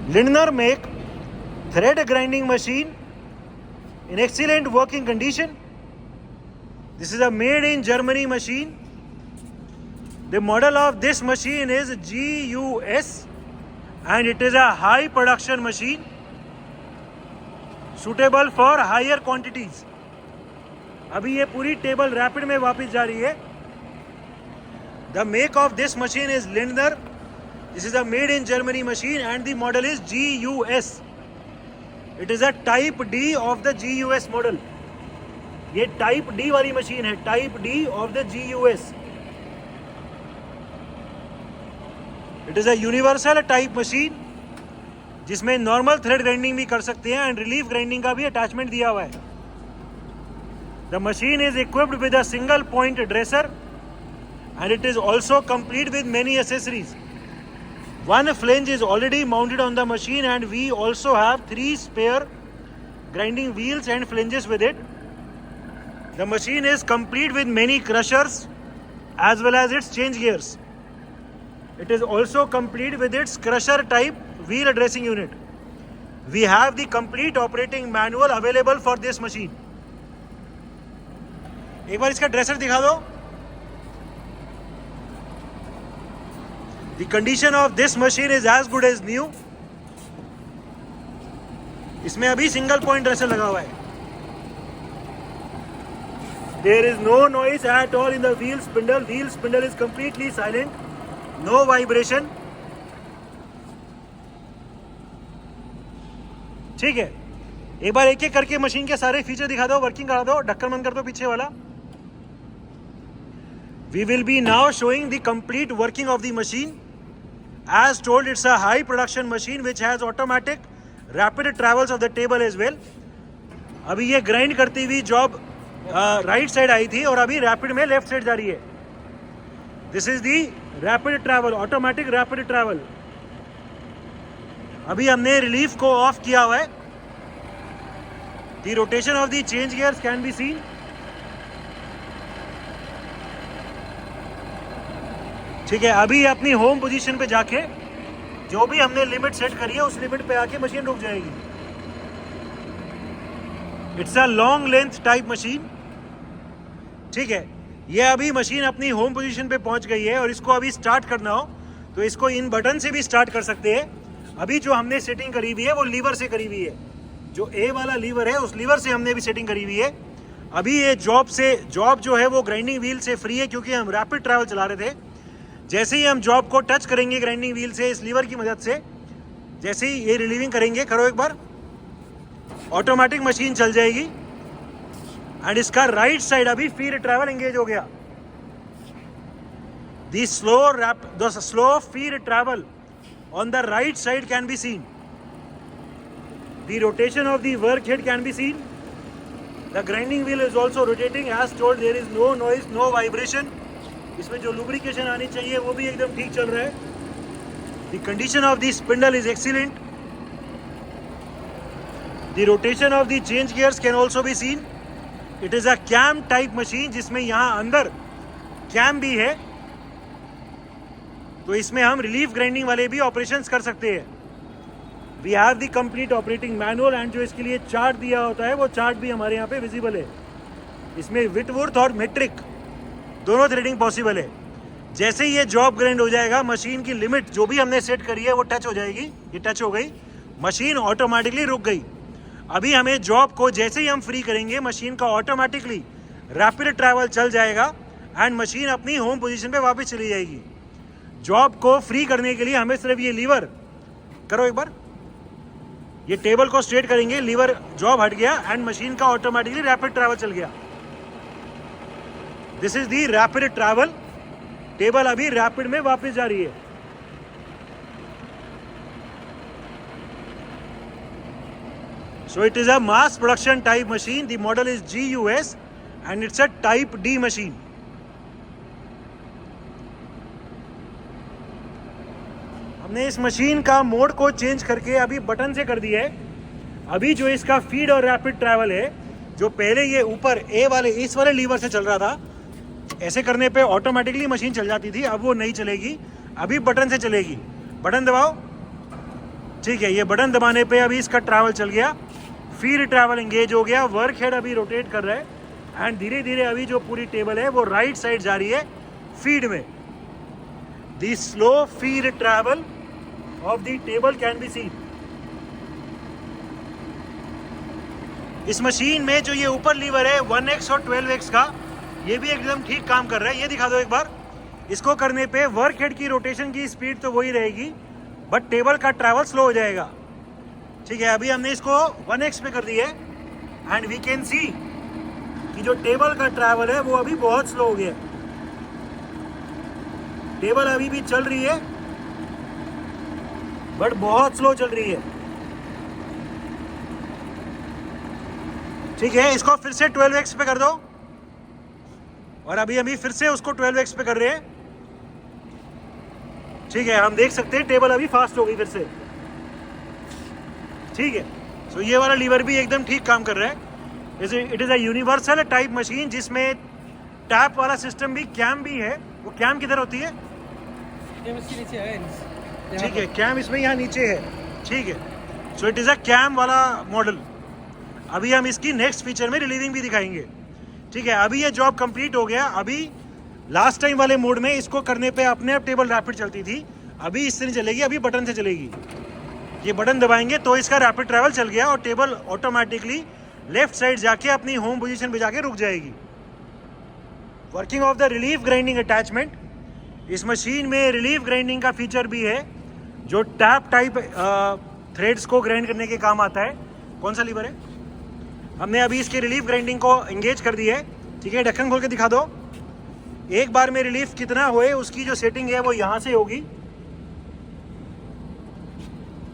Lindner make thread grinding machine in excellent working condition. This is a made in Germany machine. The model of this machine is GUS and it is a high production machine suitable for higher quantities. अभी ये पूरी table rapid में वापस जा रही है. The make of this machine is Lindner. This is a made in Germany machine and the model is GUS. It is a type D of the GUS model. ये type D वाली machine है, type D of the GUS. It is a universal type machine जिसमें normal thread grinding भी कर सकते हैं and relief grinding का भी अटैचमेंट दिया हुआ है. The machine is equipped with a single point dresser and it is also complete with many accessories. One flange is already mounted on the machine and we also have 3 spare grinding wheels and flanges with it. The machine is complete with many crushers as well as its change gears. It is also complete with its crusher type wheel dressing unit. We have the complete operating manual available for this machine. एक बार इसका dresser दिखा दो. The condition of this machine is as good as new. इसमें अभी single point dresser लगा हुआ है. There is no noise at all in the wheel spindle. Wheel spindle is completely silent. No vibration. ठीक है, एक बार एक एक करके मशीन के सारे फीचर दिखा दो, वर्किंग करा दो. ढक्कन बंद कर दो पीछे वाला. We will be now showing the complete working of the machine. As told, it's a high production machine which has automatic rapid travels of the table as well. अभी ये ग्राइंड करती हुई जॉब राइट साइड आई थी और अभी rapid में left side जा रही है. This is the rapid travel, automatic rapid travel. अभी हमने रिलीफ को ऑफ किया हुआ है. The rotation of the change gears can be scene. ठीक है, अभी अपनी होम पोजीशन पे जाके जो भी हमने लिमिट सेट करी है उस लिमिट पे आके मशीन रुक जाएगी. It's a long length type machine. ठीक है, ये अभी मशीन अपनी होम पोजीशन पे पहुंच गई है और इसको अभी स्टार्ट करना हो तो इसको इन बटन से भी स्टार्ट कर सकते हैं. अभी जो हमने सेटिंग करी हुई है वो लीवर से करी हुई है. जो ए वाला लीवर है उस लीवर से हमने अभी सेटिंग करी हुई है. अभी ये जॉब जो है वो ग्राइंडिंग व्हील से फ्री है क्योंकि हम रैपिड ट्रैवल चला रहे थे. जैसे ही हम जॉब को टच करेंगे ग्राइंडिंग व्हील से इस लीवर की मदद से, जैसे ही ये रिलीविंग करेंगे, करो एक बार, ऑटोमेटिक मशीन चल जाएगी. एंड इसका राइट साइड अभी फीड ट्रैवल एंगेज हो गया. The slow feed travel on the right side can be seen. The rotation of the work head can be seen. The grinding wheel is also rotating. As told, there is no noise, no vibration. इसमें जो lubrication आनी चाहिए वो भी एकदम ठीक चल रहा है. The condition of the spindle is excellent. The rotation of the change gears can also be seen. It is a cam type machine जिसमें यहाँ अंदर कैम भी है, तो इसमें हम रिलीफ ग्राइंडिंग वाले भी ऑपरेशंस कर सकते हैं. We have the complete operating manual and जो इसके लिए चार्ट दिया होता है वो चार्ट भी हमारे यहाँ पे विजिबल है. इसमें विटवुर्थ और मेट्रिक दोनों थ्रेडिंग पॉसिबल है. जैसे ही ये जॉब ग्राइंड हो जाएगा, मशीन की लिमिट जो भी हमने सेट करी है वो टच हो जाएगी. ये टच हो गई, मशीन ऑटोमेटिकली रुक गई. अभी हमें जॉब को जैसे ही हम फ्री करेंगे मशीन का ऑटोमेटिकली रैपिड ट्रैवल चल जाएगा एंड मशीन अपनी होम पोजीशन पे वापस चली जाएगी. जॉब को फ्री करने के लिए हमें सिर्फ ये लीवर करो एक बार, ये टेबल को स्ट्रेट करेंगे, लीवर जॉब हट गया एंड मशीन का ऑटोमेटिकली रैपिड ट्रैवल चल गया. This is the rapid travel. Table अभी रैपिड में वापस जा रही है. So it is a mass production type machine. The model is GUS and it's a type D machine. हमने इस मशीन का मोड को चेंज करके अभी बटन से कर दिया है. अभी जो इसका फीड और रैपिड ट्रैवल है, जो पहले ये ऊपर ए वाले इस वाले लीवर से चल रहा था, ऐसे करने पे ऑटोमेटिकली मशीन चल जाती थी, अब वो नहीं चलेगी, अभी बटन से चलेगी. बटन दबाओ, ठीक है, ये बटन दबाने पे अभी इसका ट्रैवल चल गया, फीड ट्रैवल एंगेज हो गया, वर्क हेड अभी रोटेट कर रहा है एंड धीरे धीरे अभी जो पूरी टेबल है वो राइट साइड जा रही है फीड में। The slow feed travel of the table can be scene. इस मशीन में जो ये ऊपर लीवर है 1x और 12x का, ये भी एकदम ठीक काम कर रहा है। ये दिखा दो एक बार। इसको करने पे वर्क हेड की रोटेशन की स्पीड तो वही रहेगी बट टेबल का ट्रैवल स्लो हो जाएगा। ठीक है, अभी हमने इसको 1x पे कर दिया है एंड वी कैन सी कि जो टेबल का ट्रैवल है वो अभी बहुत स्लो हो गया है। टेबल अभी भी चल रही है बट बहुत स्लो चल रही है। ठीक है, इसको फिर से 12x पे कर दो और अभी फिर से उसको 12x पे कर रहे हैं। ठीक है, हम देख सकते हैं टेबल अभी फास्ट हो गई फिर से। ठीक है, सो ये वाला लीवर भी एकदम ठीक काम कर रहा है। It is a universal type machine जिसमें टैप वाला सिस्टम भी, कैम भी है। वो कैम किधर होती है? नीचे है। ठीक है, कैम इसमें यहाँ नीचे है। ठीक है, so it is a cam वाला मॉडल। अभी हम इसकी नेक्स्ट फीचर में रिलीविंग भी दिखाएंगे। ठीक है, अभी ये जॉब कंप्लीट हो गया। अभी लास्ट टाइम वाले मोड में इसको करने पे अपने आप टेबल रैपिड चलती थी, अभी इससे नहीं चलेगी, अभी बटन से चलेगी। ये बटन दबाएंगे तो इसका रैपिड ट्रैवल चल गया और टेबल ऑटोमेटिकली लेफ्ट साइड जाके अपनी होम पोजीशन पे जाके रुक जाएगी। Working of the relief grinding attachment. इस मशीन में रिलीफ ग्राइंडिंग का फीचर भी है जो टैप टाइप थ्रेड्स को ग्राइंड करने के काम आता है। कौन सा लीवर है? हमने अभी इसके रिलीफ ग्राइंडिंग को एंगेज कर दी है। ठीक है, ढक्कन खोल के दिखा दो। एक बार में रिलीफ कितना होए उसकी जो सेटिंग है वो यहाँ से होगी।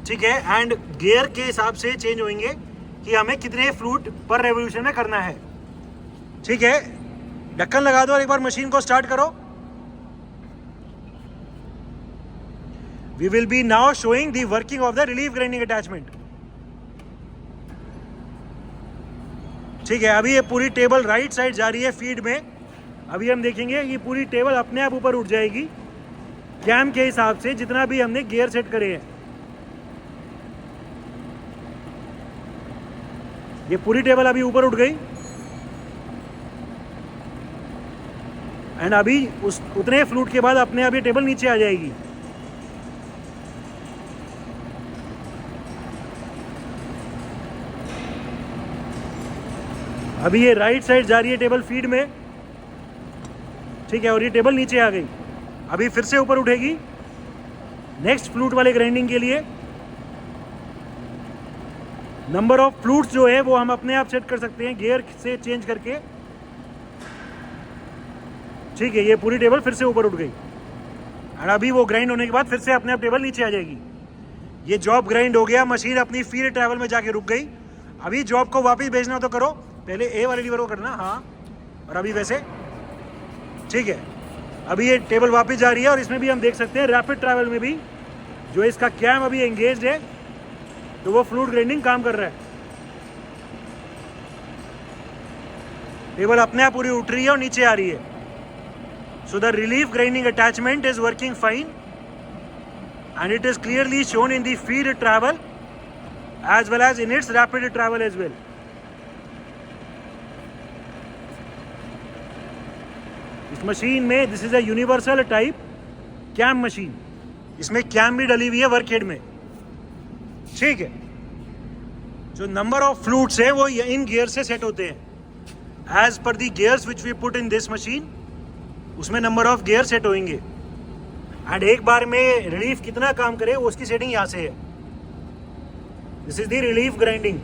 ठीक है, एंड गियर के हिसाब से चेंज होंगे कि हमें कितने फ्लूट पर रेवोल्यूशन में करना है। ठीक है, ढक्कन लगा दो और एक बार मशीन को स्टार्ट करो। We will be now showing the working of the relief grinding attachment. ठीक है, अभी ये पूरी टेबल राइट साइड जा रही है फीड में। अभी हम देखेंगे ये पूरी टेबल अपने आप ऊपर उठ जाएगी कैम के हिसाब से जितना भी हमने गियर सेट करे हैं। ये पूरी टेबल अभी ऊपर उठ गई एंड अभी उस उतने फ्लूट के बाद अपने आप ये टेबल नीचे आ जाएगी। अभी ये राइट साइड जा रही है टेबल फीड में। ठीक है, और ये टेबल नीचे आ गई। अभी फिर से ऊपर उठेगी नेक्स्ट फ्लूट वाले ग्राइंडिंग के लिए। नंबर ऑफ फ्लूट्स जो है वो हम अपने आप सेट कर सकते हैं गियर से चेंज करके। ठीक है, ये पूरी टेबल फिर से ऊपर उठ गई और अभी वो ग्राइंड होने के बाद फिर से अपने आप टेबल नीचे आ जाएगी। ये जॉब ग्राइंड हो गया, मशीन अपनी फीड ट्रैवल में जाके रुक गई। अभी जॉब को वापस भेजना तो करो, पहले ए वाले लीवर को करना। हाँ, और अभी वैसे। ठीक है, अभी ये टेबल वापस जा रही है और इसमें भी हम देख सकते हैं रैपिड ट्रैवल में भी जो इसका कैम अभी एंगेज्ड है तो वो फ्लूट ग्राइंडिंग काम कर रहा है। टेबल अपने आप पूरी उठ रही है और नीचे आ रही है। So the relief grinding attachment is working fine and it is clearly shown in the feed travel as well as in its rapid travel as well. इस मशीन में this is a universal type cam machine. इसमें cam भी डली हुई है work head में। ठीक है, जो नंबर ऑफ फ्लूट्स है वो इन गियर से सेट होते हैं एज पर the gears which we put in this machine. उसमें नंबर ऑफ गियर सेट होंगे एंड एक बार में रिलीफ कितना काम करे उसकी सेटिंग यहाँ से है। This is the relief grinding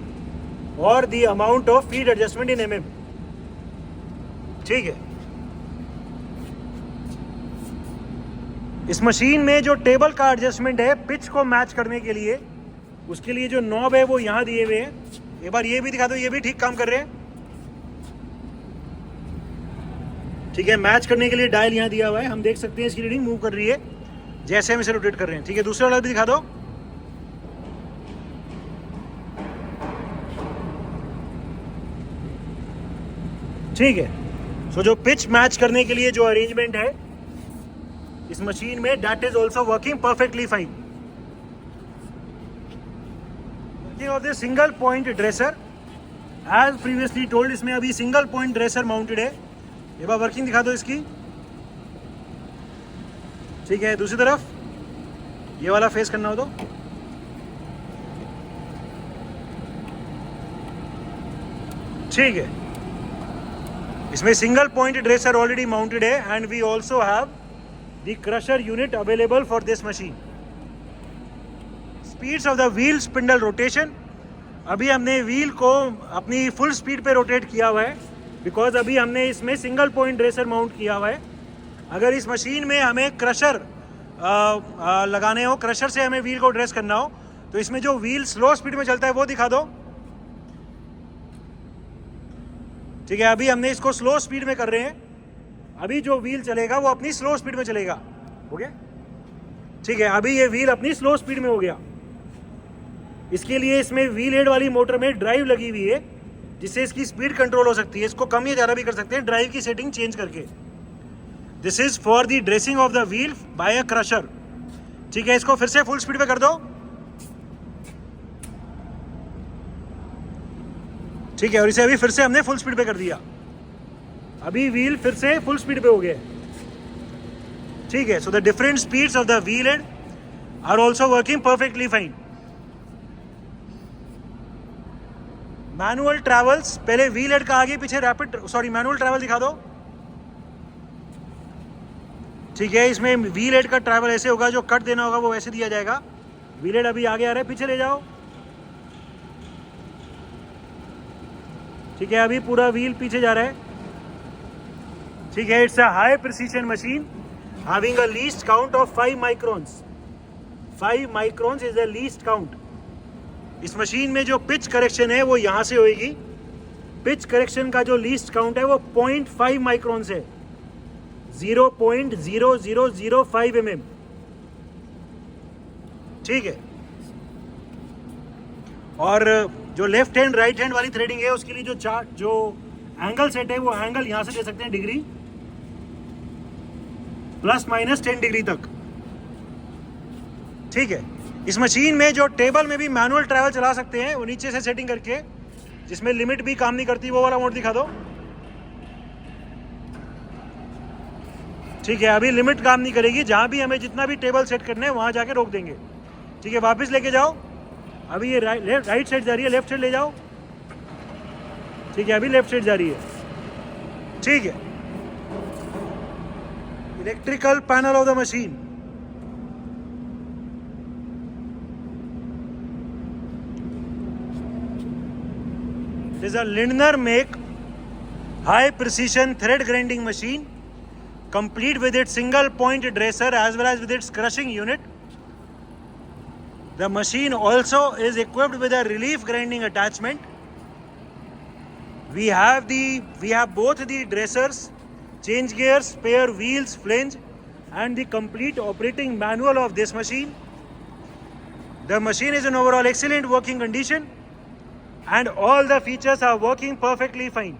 और the amount of feed adjustment in mm। ठीक है, इस मशीन में जो टेबल का एडजस्टमेंट है पिच को मैच करने के लिए, उसके लिए जो नॉब है वो यहाँ दिए हुए हैं। एक बार ये भी दिखा दो, ये भी ठीक काम कर रहे हैं। ठीक है, मैच करने के लिए डायल यहाँ दिया हुआ है। हम देख सकते हैं इसकी रीडिंग मूव कर रही है जैसे हम इसे रोटेट कर रहे हैं। ठीक है, दूसरा वाला भी दिखा दो। ठीक है, सो जो पिच मैच करने के लिए जो अरेंजमेंट है इस मशीन में that is also working perfectly fine. Of the single point dresser as previously told, इसमें अभी सिंगल पॉइंट ड्रेसर माउंटेड है। ये बार वर्किंग दिखा दो इसकी। ठीक है, दूसरी तरफ ये वाला फेस करना हो तो ठीक है। इसमें single point dresser already mounted है and we also have the crusher unit available for this machine. Speeds of the wheel spindle rotation, अभी हमने व्हील को अपनी फुल स्पीड पे रोटेट किया हुआ है बिकॉज अभी हमने इसमें सिंगल पॉइंट ड्रेसर माउंट किया हुआ है। अगर इस मशीन में हमें क्रशर लगाने हो, क्रशर से हमें व्हील को ड्रेस करना हो, तो इसमें जो व्हील स्लो स्पीड में चलता है वो दिखा दो। ठीक है, अभी हमने इसको स्लो स्पीड में कर रहे हैं। अभी जो व्हील चलेगा वो अपनी स्लो स्पीड में चलेगा। हो गया? ठीक है, अभी ये व्हील अपनी स्लो स्पीड में हो गया। इसके लिए इसमें व्हील हेड वाली मोटर में ड्राइव लगी हुई है जिससे इसकी स्पीड कंट्रोल हो सकती है। इसको कम या ज़्यादा भी कर सकते हैं ड्राइव की सेटिंग चेंज करके। This is for the dressing of the wheel by a crusher. ठीक है, इसको फिर से फुल स्पीड पे कर दो। ठीक है, और इसे अभी फिर से हमने फुल स्पीड पे कर दिया। अभी व्हील फिर से फुल स्पीड पे हो गया। ठीक है, so the different speeds of the wheel head are also working perfectly fine. Manual travels, पहले व्हील हेड का आगे पीछे मैनुअल ट्रैवल दिखा दो। ठीक है, इसमें व्हील हेड का ट्रैवल ऐसे होगा, जो कट देना होगा वो वैसे दिया जाएगा। व्हील हेड अभी आगे आ रहा है, पीछे ले जाओ। ठीक है, अभी पूरा व्हील पीछे जा रहा है। ठीक है, it's a high precision machine having a least count of 5 microns. 5 microns is the least count. इस मशीन में जो पिच करेक्शन है वो यहाँ से होएगी। पिच करेक्शन का जो लीस्ट काउंट है वो 0.5 माइक्रोन्स है, 0.0005 mm। ठीक है, और जो लेफ्ट हैंड राइट हैंड वाली थ्रेडिंग है उसके लिए जो एंगल सेट है वो एंगल यहाँ से दे सकते हैं डिग्री, ±10 डिग्री तक। ठीक है, इस मशीन में जो टेबल में भी मैनुअल ट्रैवल चला सकते हैं वो नीचे से सेटिंग करके, जिसमें लिमिट भी काम नहीं करती, वो वाला मोड दिखा दो। ठीक है, अभी लिमिट काम नहीं करेगी, जहां भी हमें जितना भी टेबल सेट करना है वहां जाके रोक देंगे। ठीक है, वापस लेके जाओ। अभी ये राइट साइड जा रही है, लेफ्ट साइड ले जाओ। ठीक है, अभी लेफ्ट साइड जा रही है। ठीक है, electrical panel of the machine. It is a Lindner make high precision thread grinding machine, complete with its single point dresser as well as with its crushing unit. The machine also is equipped with a relief grinding attachment. We have both the dressers, change gears, spare wheels, flange, and the complete operating manual of this machine. The machine is in overall excellent working condition and all the features are working perfectly fine.